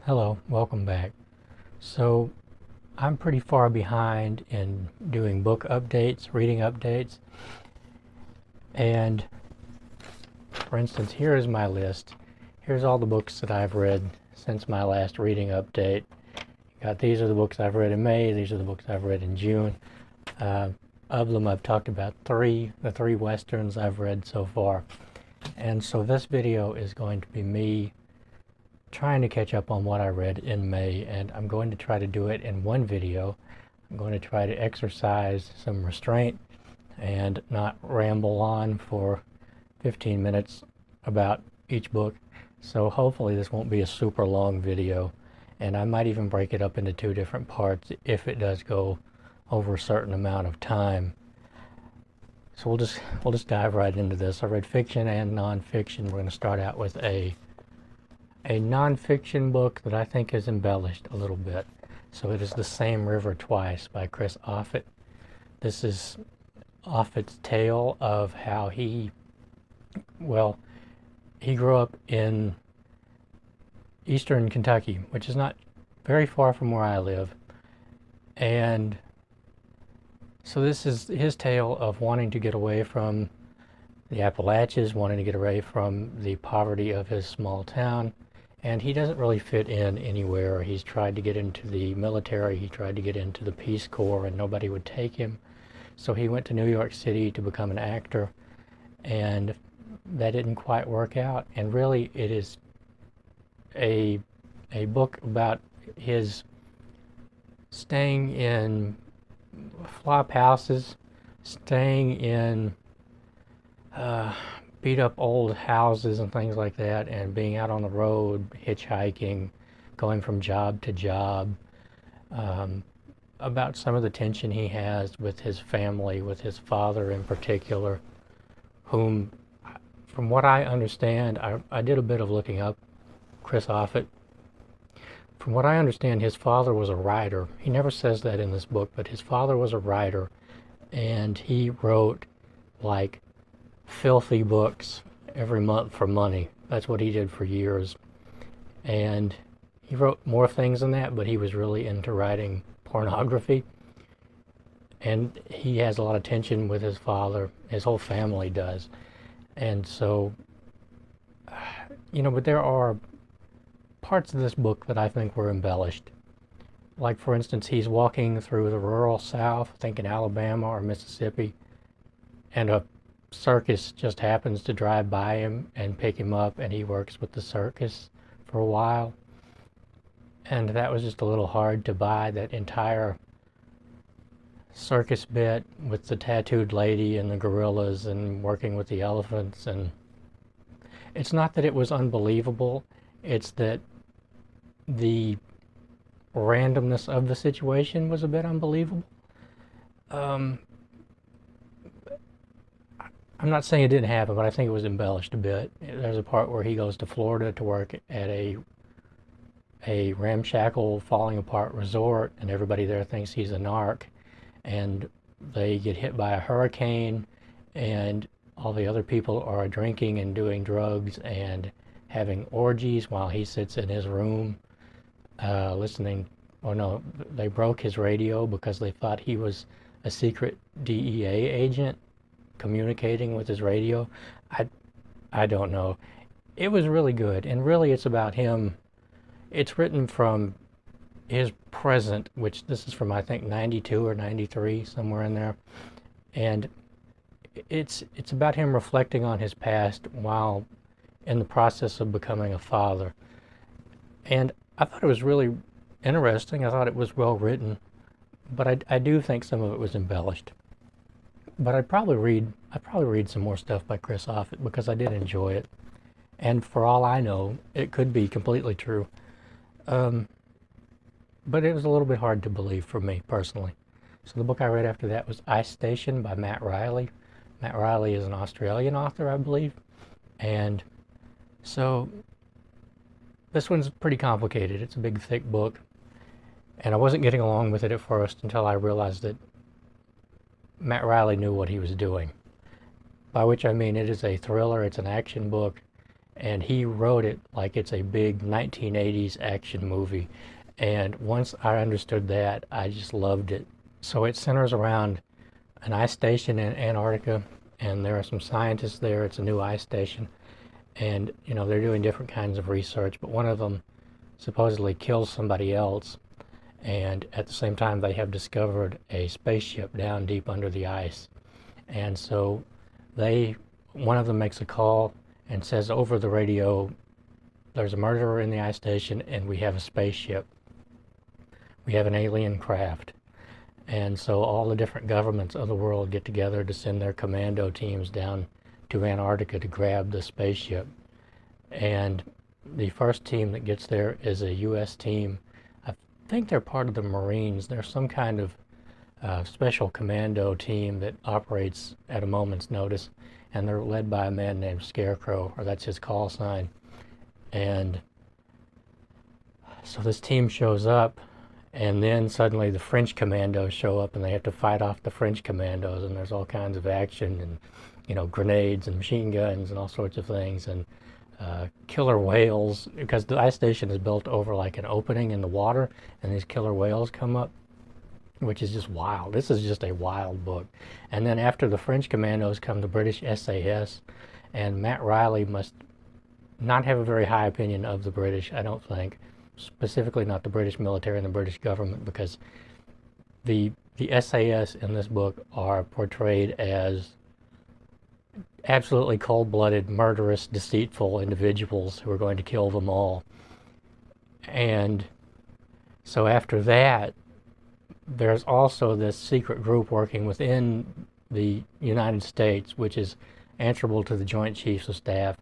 Hello, welcome back. So I'm pretty far behind in doing book updates, reading updates, and for instance, here is my list. Here's all the books that I've read since my last reading update. These are the books I've read in May, these are the books I've read in June. Of them I've talked about the three westerns I've read so far. And so this video is going to be me trying to catch up on what I read in May, and I'm going to try to do it in one video. I'm going to try to exercise some restraint and not ramble on for 15 minutes about each book. So hopefully this won't be a super long video, and I might even break it up into two different parts if it does go over a certain amount of time. So we'll just dive right into this. I read fiction and nonfiction. We're going to start out with a nonfiction book that I think is embellished a little bit. So it is The Same River Twice by Chris Offutt. This is Offutt's tale of how he grew up in eastern Kentucky, which is not very far from where I live. And so this is his tale of wanting to get away from the Appalachians, wanting to get away from the poverty of his small town. And he doesn't really fit in anywhere. He's tried to get into the military, he tried to get into the Peace Corps, and nobody would take him. So he went to New York City to become an actor, and that didn't quite work out. And really it is a book about his staying in flop houses, staying in beat up old houses and things like that, and being out on the road, hitchhiking, going from job to job, about some of the tension he has with his family, with his father in particular, whom, from what I understand, I did a bit of looking up Chris Offutt. From what I understand, his father was a writer. He never says that in this book, but his father was a writer, and he wrote like filthy books every month for money. That's what he did for years. And he wrote more things than that, but he was really into writing pornography. And he has a lot of tension with his father. His whole family does. And so, but there are parts of this book that I think were embellished. Like, for instance, he's walking through the rural South, I think in Alabama or Mississippi, and a circus just happens to drive by him and pick him up, and he works with the circus for a while. And that was just a little hard to buy, that entire circus bit with the tattooed lady and the gorillas and working with the elephants. And it's not that it was unbelievable, it's that the randomness of the situation was a bit unbelievable. I'm not saying it didn't happen, but I think it was embellished a bit. There's a part where he goes to Florida to work at a ramshackle, falling apart resort, and everybody there thinks he's a narc, and they get hit by a hurricane, and all the other people are drinking and doing drugs and having orgies while he sits in his room listening. Oh no, they broke his radio because they thought he was a secret DEA agent communicating with his radio. I don't know. It was really good, and really it's about him. It's written from his present, which this is from, I think, 92 or 93, somewhere in there. And it's about him reflecting on his past while in the process of becoming a father. And I thought it was really interesting. I thought it was well written, but I do think some of it was embellished. But I'd probably read some more stuff by Chris Offutt because I did enjoy it. And for all I know, it could be completely true. But it was a little bit hard to believe for me personally. So the book I read after that was Ice Station by Matt Reilly. Matt Reilly is an Australian author, I believe. And so this one's pretty complicated. It's a big, thick book. And I wasn't getting along with it at first until I realized that Matt Reilly knew what he was doing. By which I mean it is a thriller, it's an action book, and he wrote it like it's a big 1980s action movie. And once I understood that, I just loved it. So it centers around an ice station in Antarctica, and there are some scientists there. It's a new ice station, and they're doing different kinds of research, but one of them supposedly kills somebody else, and at the same time they have discovered a spaceship down deep under the ice. And so one of them makes a call and says over the radio, there's a murderer in the ice station and we have a spaceship. We have an alien craft. And so all the different governments of the world get together to send their commando teams down to Antarctica to grab the spaceship. And the first team that gets there is a U.S. team. I think they're part of the Marines. They're some kind of special commando team that operates at a moment's notice, and they're led by a man named Scarecrow, or that's his call sign. And so this team shows up, and then suddenly the French commandos show up, and they have to fight off the French commandos, and there's all kinds of action, and grenades and machine guns and all sorts of things, and killer whales, because the ice station is built over like an opening in the water, and these killer whales come up, which is just wild. This is just a wild book. And then after the French commandos come the British SAS, and Matt Reilly must not have a very high opinion of the British, I don't think, specifically not the British military and the British government, because the SAS in this book are portrayed as absolutely cold-blooded, murderous, deceitful individuals who are going to kill them all. And so after that, there's also this secret group working within the United States, which is answerable to the Joint Chiefs of Staff,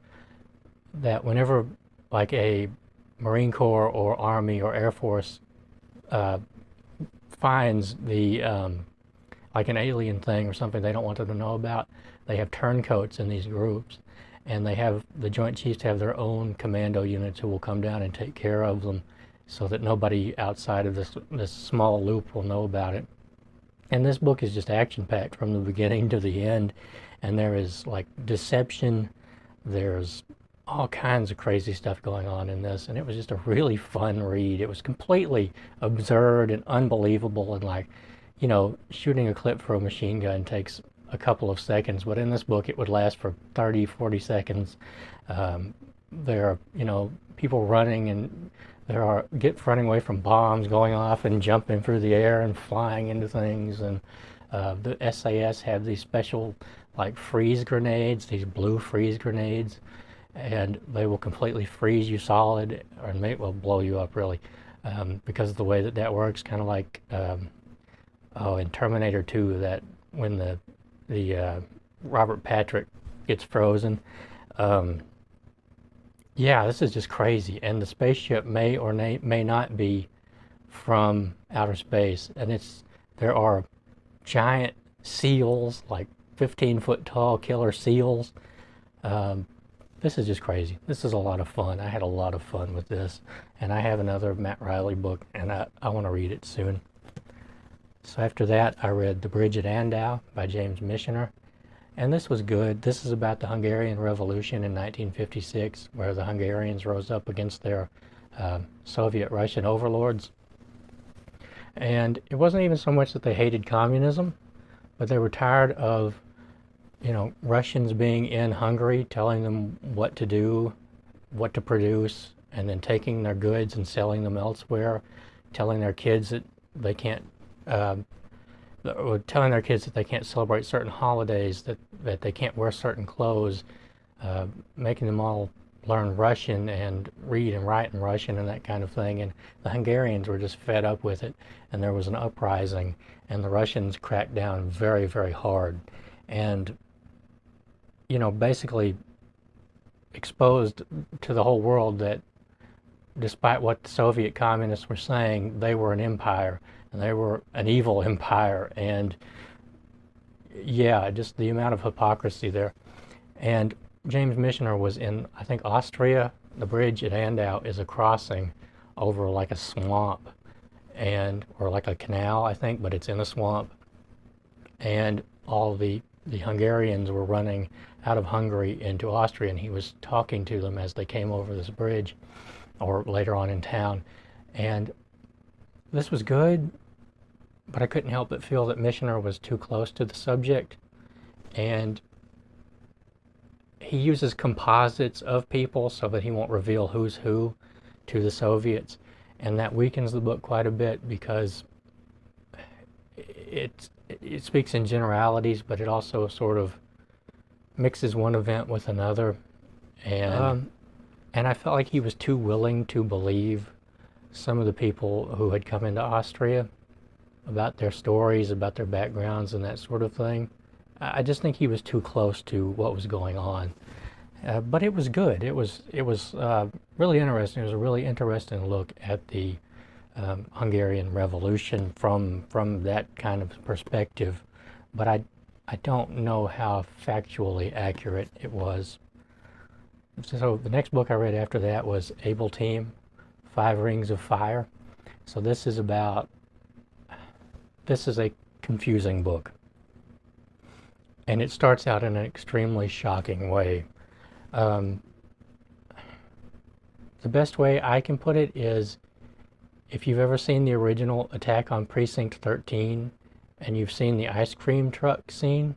that whenever like a Marine Corps or Army or Air Force finds the like an alien thing or something they don't want them to know about, they have turncoats in these groups, and they have the Joint Chiefs have their own commando units who will come down and take care of them, so that nobody outside of this small loop will know about it. And this book is just action-packed from the beginning to the end, and there is like deception, there's all kinds of crazy stuff going on in this, and it was just a really fun read. It was completely absurd and unbelievable, and like, shooting a clip for a machine gun takes a couple of seconds, but in this book it would last for 30-40 seconds. There are people running, and there are running away from bombs going off and jumping through the air and flying into things, and the SAS have these special like freeze grenades, these blue freeze grenades, and they will completely freeze you solid, or will blow you up really, because of the way that works, kind of like in Terminator 2, that when the Robert Patrick gets frozen. Yeah, this is just crazy, and the spaceship may or may not be from outer space, and there are giant seals, like 15-foot tall killer seals. This is just crazy. This is a lot of fun. I had a lot of fun with this, and I have another Matt Reilly book, and I want to read it soon. So after that, I read The Bridge at Andau by James Michener, and this was good. This is about the Hungarian Revolution in 1956, where the Hungarians rose up against their Soviet-Russian overlords. And it wasn't even so much that they hated communism, but they were tired of Russians being in Hungary, telling them what to do, what to produce, and then taking their goods and selling them elsewhere, telling their kids that they can't celebrate certain holidays, that they can't wear certain clothes, making them all learn Russian and read and write in Russian and that kind of thing. And the Hungarians were just fed up with it, and there was an uprising, and the Russians cracked down very, very hard, and basically exposed to the whole world that despite what the Soviet communists were saying, they were an empire, and they were an evil empire. And yeah, just the amount of hypocrisy there. And James Michener was in, I think, Austria. The bridge at Andau is a crossing over like a swamp, or like a canal, I think, but it's in a swamp. And all the Hungarians were running out of Hungary into Austria, and he was talking to them as they came over this bridge, or later on in town. And this was good, but I couldn't help but feel that Michener was too close to the subject, and he uses composites of people so that he won't reveal who's who to the Soviets, and that weakens the book quite a bit because it speaks in generalities, but it also sort of mixes one event with another, and I felt like he was too willing to believe some of the people who had come into Austria, about their stories, about their backgrounds, and that sort of thing. I just think he was too close to what was going on. But it was good. It was really interesting. It was a really interesting look at the Hungarian Revolution from that kind of perspective. But I don't know how factually accurate it was. So the next book I read after that was Able Team, Five Rings of Fire. So this is a confusing book. And it starts out in an extremely shocking way. The best way I can put it is, if you've ever seen the original Attack on Precinct 13 and you've seen the ice cream truck scene,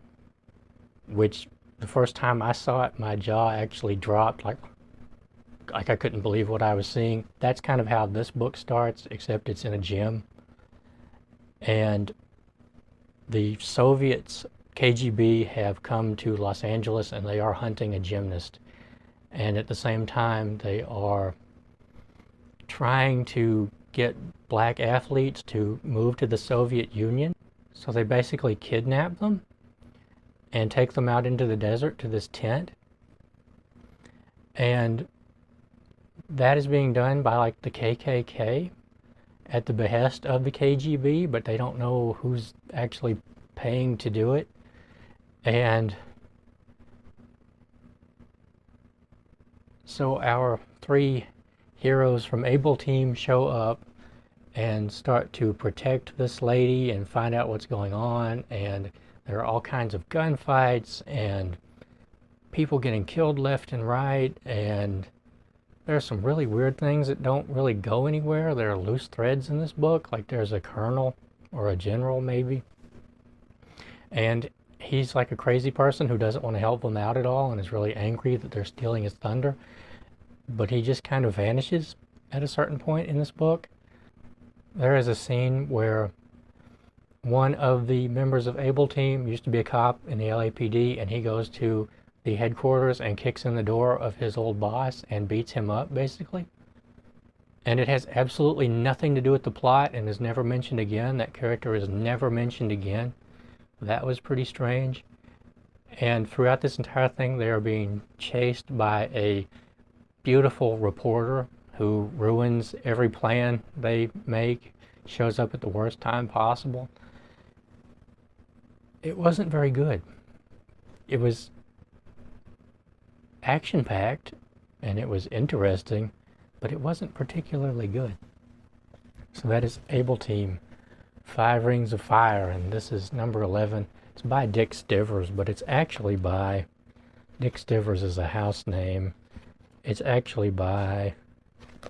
which the first time I saw it, my jaw actually dropped, like I couldn't believe what I was seeing. That's kind of how this book starts, except it's in a gym. And the Soviets, KGB, have come to Los Angeles and they are hunting a gymnast. And at the same time, they are trying to get black athletes to move to the Soviet Union. So they basically kidnap them and take them out into the desert to this tent. And that is being done by like the KKK at the behest of the KGB, but they don't know who's actually paying to do it. And so our three heroes from Able Team show up and start to protect this lady and find out what's going on, and there are all kinds of gunfights and people getting killed left and right, and there's some really weird things that don't really go anywhere. There are loose threads in this book, like there's a colonel or a general maybe, and he's like a crazy person who doesn't want to help them out at all and is really angry that they're stealing his thunder, but he just kind of vanishes at a certain point in this book. There is a scene where one of the members of Able Team used to be a cop in the LAPD, and he goes to the headquarters and kicks in the door of his old boss and beats him up, basically. And it has absolutely nothing to do with the plot and is never mentioned again. That character is never mentioned again. That was pretty strange. And throughout this entire thing, they are being chased by a beautiful reporter who ruins every plan they make, shows up at the worst time possible. It wasn't very good. It was action-packed and it was interesting, but it wasn't particularly good. So that is Able Team, Five Rings of Fire, and this is number 11. It's by Dick Stivers, but it's actually by, Dick Stivers is a house name. It's actually by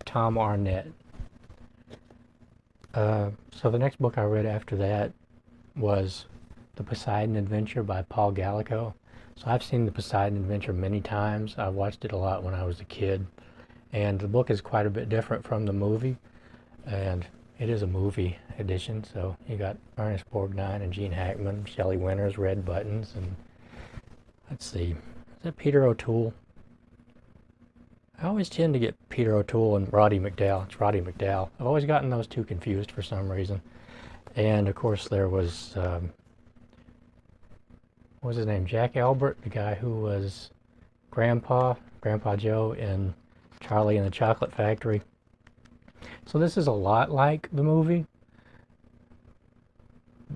Tom Arnett. So the next book I read after that was The Poseidon Adventure by Paul Gallico. So I've seen The Poseidon Adventure many times. I watched it a lot when I was a kid. And the book is quite a bit different from the movie. And it is a movie edition, so you got Ernest Borgnine and Gene Hackman, Shelley Winters, Red Buttons, and let's see, is that Peter O'Toole? I always tend to get Peter O'Toole and Roddy McDowall. It's Roddy McDowall. I've always gotten those two confused for some reason. And of course there was, what was his name? Jack Albert, the guy who was Grandpa Joe in Charlie and the Chocolate Factory. So this is a lot like the movie,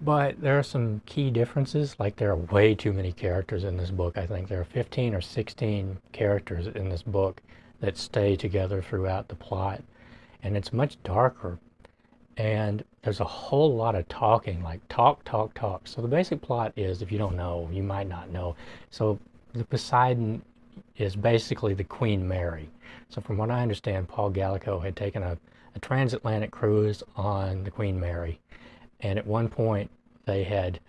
but there are some key differences. Like there are way too many characters in this book. I think there are 15 or 16 characters in this book that stay together throughout the plot, and it's much darker, and there's a whole lot of talking, like talk. So the basic plot is, if you don't know, you might not know. So the Poseidon is basically the Queen Mary. So from what I understand, Paul Gallico had taken a transatlantic cruise on the Queen Mary, and at one point they had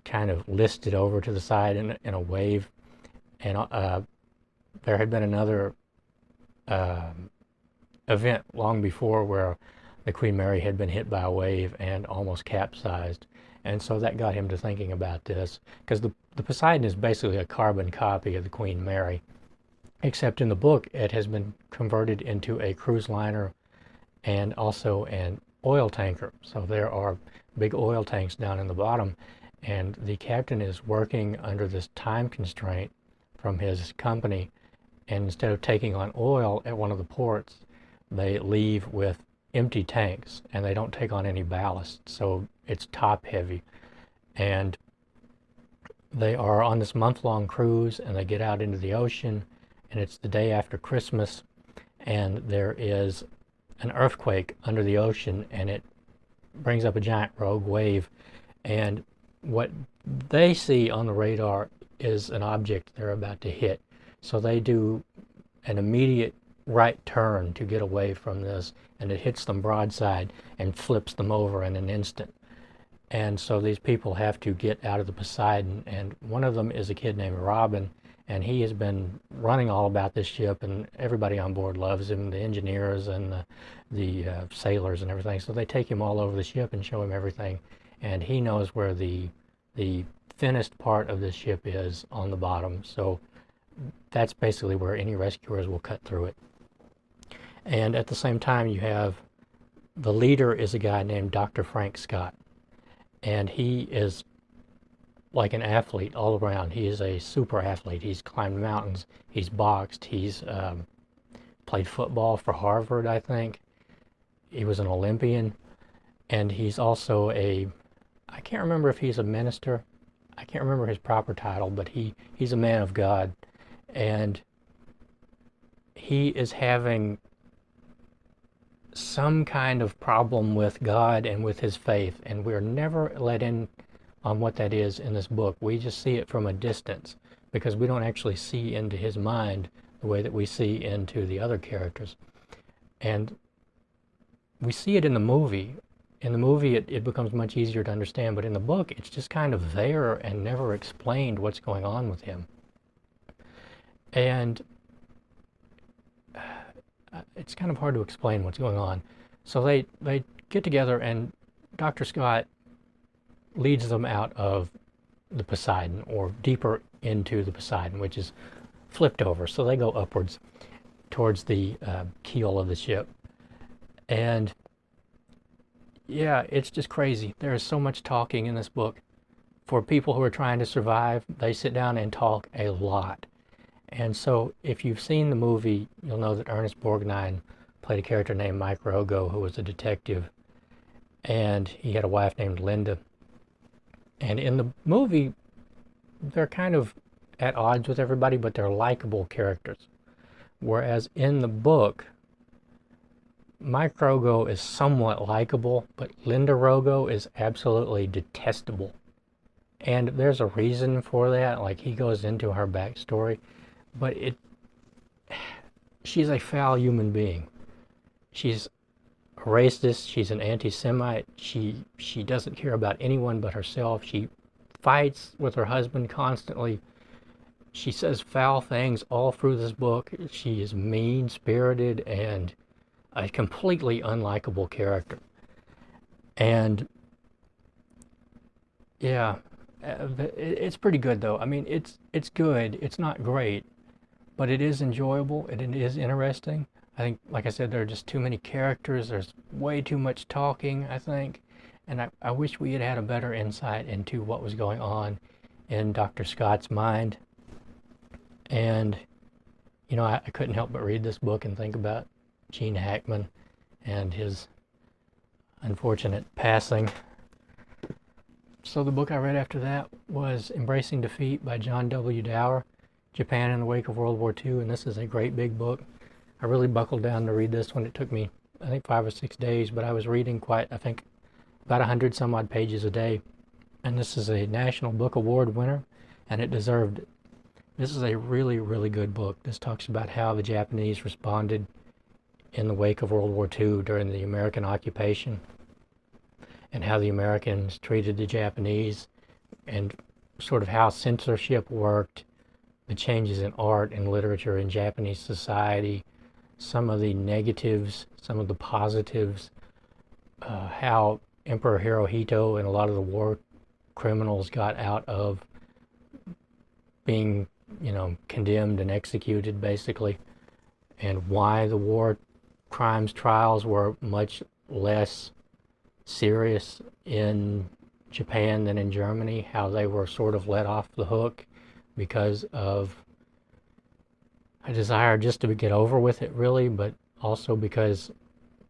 kind of listed over to the side in a wave, and there had been another uh, event long before where the Queen Mary had been hit by a wave and almost capsized. And so that got him to thinking about this, because the Poseidon is basically a carbon copy of the Queen Mary, except in the book it has been converted into a cruise liner and also an oil tanker. So there are big oil tanks down in the bottom, and the captain is working under this time constraint from his company, and instead of taking on oil at one of the ports, they leave with empty tanks and they don't take on any ballast, so it's top heavy. And they are on this month-long cruise, and they get out into the ocean, and it's the day after Christmas, and there is an earthquake under the ocean, and it brings up a giant rogue wave, and what they see on the radar is an object they're about to hit. So they do an immediate right turn to get away from this, and it hits them broadside and flips them over in an instant. And so these people have to get out of the Poseidon, and one of them is a kid named Robin, and he has been running all about this ship, and everybody on board loves him, the engineers and the sailors and everything. So they take him all over the ship and show him everything, and he knows where the thinnest part of this ship is on the bottom. So that's basically where any rescuers will cut through it. And at the same time, you have the leader is a guy named Dr. Frank Scott, and he is like an athlete all around. He is a super athlete. He's climbed mountains, he's boxed, he's played football for Harvard, I think. He was an Olympian, and he's also I can't remember if he's a minister. I can't remember his proper title, but he's a man of God, and he is having some kind of problem with God and with his faith, and we're never let in on what that is in this book. We just see it from a distance, because we don't actually see into his mind the way that we see into the other characters. And we see it in the movie. In the movie, it becomes much easier to understand, but in the book, it's just kind of there and never explained what's going on with him. And it's kind of hard to explain what's going on. So they get together, and Dr. Scott leads them out of the Poseidon, or deeper into the Poseidon, which is flipped over. So they go upwards towards the keel of the ship. And yeah, it's just crazy. There is so much talking in this book. For people who are trying to survive, they sit down and talk a lot. And so if you've seen the movie, you'll know that Ernest Borgnine played a character named Mike Rogo, who was a detective, and he had a wife named Linda. And in the movie, they're kind of at odds with everybody, but they're likable characters. Whereas in the book, Mike Rogo is somewhat likable, but Linda Rogo is absolutely detestable. And there's a reason for that, like he goes into her backstory, but she's a foul human being. She's a racist, she's an anti-Semite, she doesn't care about anyone but herself, she fights with her husband constantly, she says foul things all through this book, she is mean-spirited and a completely unlikable character. And yeah, it's pretty good though. I mean, it's good. It's not great, but it is enjoyable and it is interesting. I think, like I said, there are just too many characters. There's way too much talking, I think. And I wish we had had a better insight into what was going on in Dr. Scott's mind. And, you know, I couldn't help but read this book and think about Gene Hackman and his unfortunate passing. So the book I read after that was Embracing Defeat by John W. Dower, Japan in the Wake of World War II, and this is a great big book. I really buckled down to read this one. It took me, I think, 5 or 6 days, but I was reading I think, about 100 some odd pages a day. And this is a National Book Award winner, and it deserved it, This is a really, really good book. This talks about how the Japanese responded in the wake of World War II during the American occupation, and how the Americans treated the Japanese, and sort of how censorship worked, the changes in art and literature in Japanese society, some of the negatives, some of the positives, how Emperor Hirohito and a lot of the war criminals got out of being, condemned and executed, basically, and why the war crimes trials were much less serious in Japan than in Germany, how they were sort of let off the hook because of a desire just to get over with it, really, but also because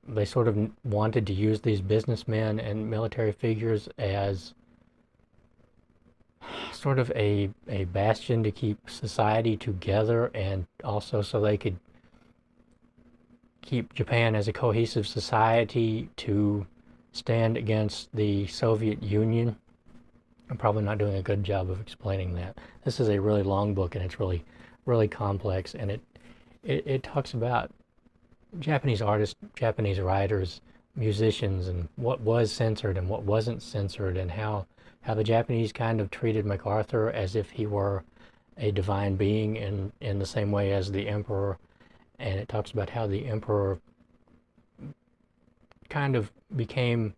they sort of wanted to use these businessmen and military figures as sort of a bastion to keep society together, and also so they could keep Japan as a cohesive society to stand against the Soviet Union. I'm probably not doing a good job of explaining that. This is a really long book, and it's really, really complex, and it talks about Japanese artists, Japanese writers, musicians, and what was censored and what wasn't censored, and how the Japanese kind of treated MacArthur as if he were a divine being in the same way as the emperor. And it talks about how the emperor kind of became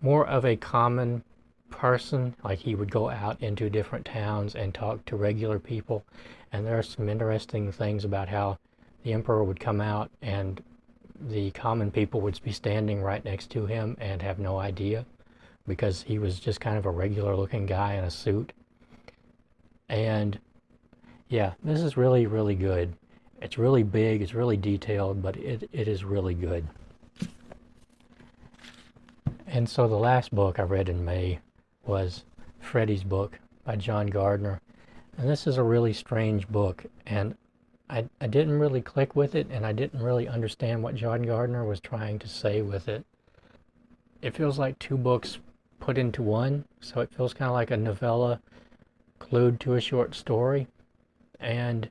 more of a common person, like he would go out into different towns and talk to regular people. And there are some interesting things about how the emperor would come out and the common people would be standing right next to him and have no idea, because he was just kind of a regular looking guy in a suit. And yeah, this is really, really good. It's really big, it's really detailed, but it is really good. And so the last book I read in May was Freddy's book by John Gardner. And this is a really strange book, and I didn't really click with it, and I didn't really understand what John Gardner was trying to say with it. It feels like two books put into one, so it feels kind of like a novella glued to a short story, and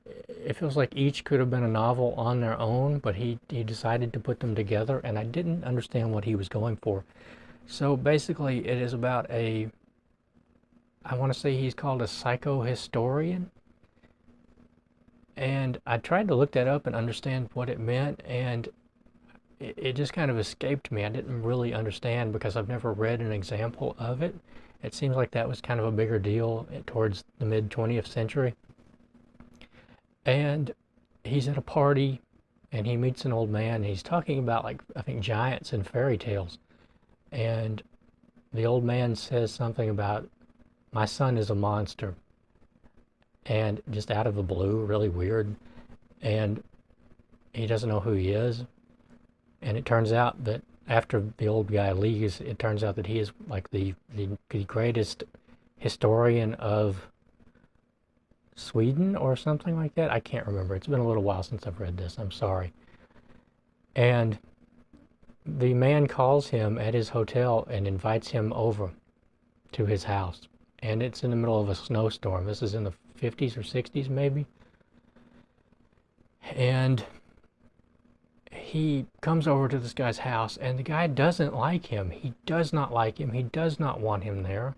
it feels like each could have been a novel on their own, but he decided to put them together, and I didn't understand what he was going for. So basically it is about I want to say he's called a psychohistorian, and I tried to look that up and understand what it meant, and it just kind of escaped me. I didn't really understand because I've never read an example of it. It seems like that was kind of a bigger deal towards the mid-20th century. And he's at a party and he meets an old man. And he's talking about, like, I think giants and fairy tales. And the old man says something about, my son is a monster. And just out of the blue, really weird. And he doesn't know who he is. And it turns out that after the old guy leaves, it turns out that he is like the greatest historian of Sweden or something like that. I can't remember. It's been a little while since I've read this. I'm sorry. And the man calls him at his hotel and invites him over to his house. And it's in the middle of a snowstorm. This is in the 50s or 60s maybe. And he comes over to this guy's house, and the guy doesn't like him. He does not like him. He does not want him there.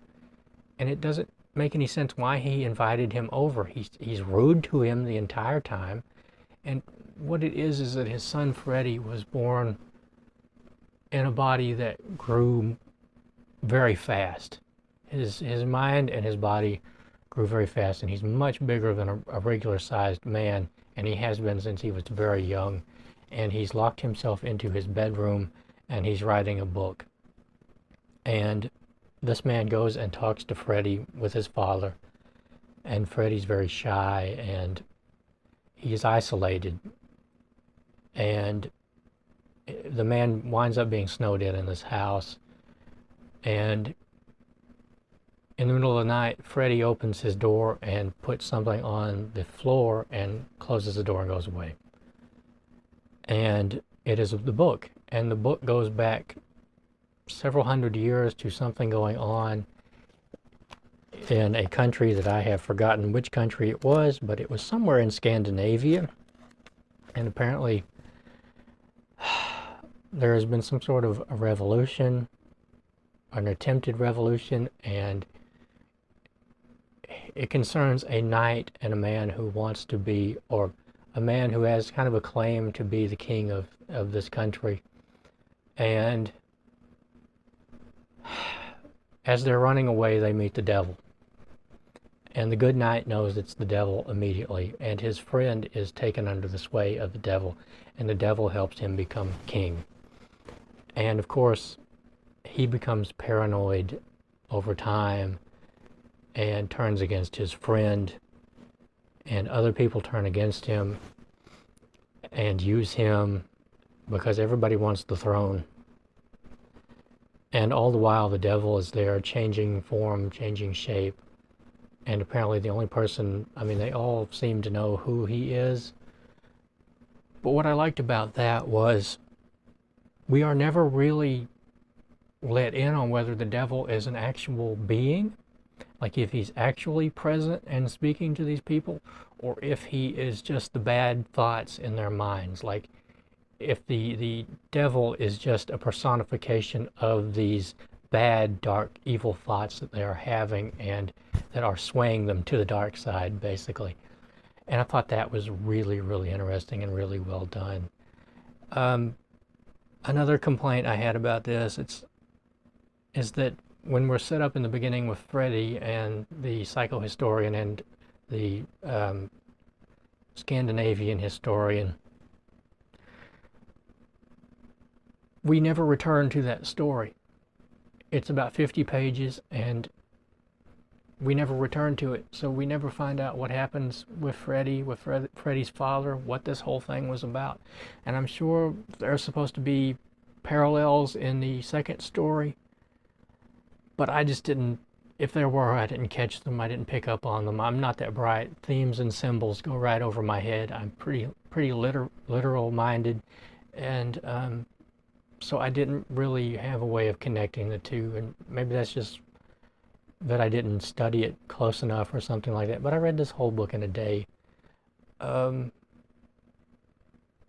And it doesn't make any sense why he invited him over. He's rude to him the entire time. And what it is that his son Freddy was born in a body that grew very fast. His mind and his body grew very fast, and he's much bigger than a regular-sized man, and he has been since he was very young. And he's locked himself into his bedroom, and he's writing a book. And this man goes and talks to Freddy with his father, and Freddy's very shy, and he's isolated. And the man winds up being snowed in this house, and in the middle of the night, Freddy opens his door and puts something on the floor and closes the door and goes away. And it is the book, and the book goes back several hundred years to something going on in a country that I have forgotten which country it was, but it was somewhere in Scandinavia. And apparently there has been some sort of a revolution, an attempted revolution, and it concerns a knight and a man who wants to be, or a man who has kind of a claim to be the king of this country. And as they're running away, they meet the devil. And the good knight knows it's the devil immediately, and his friend is taken under the sway of the devil, and the devil helps him become king. And of course, he becomes paranoid over time and turns against his friend, and other people turn against him and use him because everybody wants the throne. And all the while the devil is there, changing form, changing shape. And apparently the only person, I mean, they all seem to know who he is. But what I liked about that was we are never really let in on whether the devil is an actual being, like if he's actually present and speaking to these people, or if he is just the bad thoughts in their minds, like if the devil is just a personification of these bad, dark, evil thoughts that they are having and that are swaying them to the dark side, basically. And I thought that was really, really interesting and really well done. Another complaint I had about this is that when we're set up in the beginning with Freddy and the psychohistorian and the Scandinavian historian, we never return to that story. It's about 50 pages and we never return to it. So we never find out what happens with Freddy, with Freddy's father, what this whole thing was about. And I'm sure there's supposed to be parallels in the second story, but I just didn't, if there were, I didn't catch them. I didn't pick up on them. I'm not that bright. Themes and symbols go right over my head. I'm pretty literal minded, and so I didn't really have a way of connecting the two, and maybe that's just that I didn't study it close enough or something like that. But I read this whole book in a day.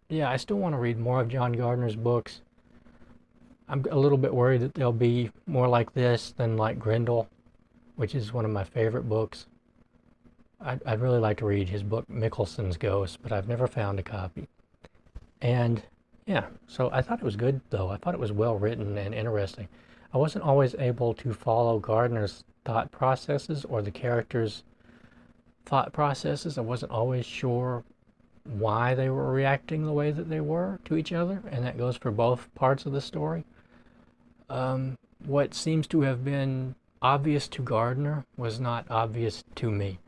Yeah, I still want to read more of John Gardner's books. I'm a little bit worried that they'll be more like this than like Grendel, which is one of my favorite books. I'd really like to read his book Mickelson's Ghost, but I've never found a copy. And yeah, so I thought it was good, though. I thought it was well written and interesting. I wasn't always able to follow Gardner's thought processes or the characters' thought processes. I wasn't always sure why they were reacting the way that they were to each other, and that goes for both parts of the story. What seems to have been obvious to Gardner was not obvious to me.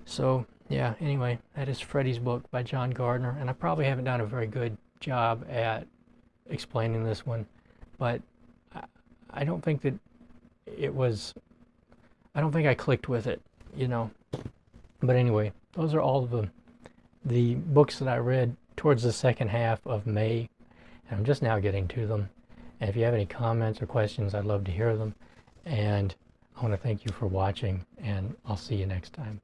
So, yeah, anyway, that is Freddy's book by John Gardner, and I probably haven't done a very good job at explaining this one, but I don't think that it was, I don't think I clicked with it, you know. But anyway, those are all of the books that I read towards the second half of May, and I'm just now getting to them. And if you have any comments or questions, I'd love to hear them. And I want to thank you for watching, and I'll see you next time.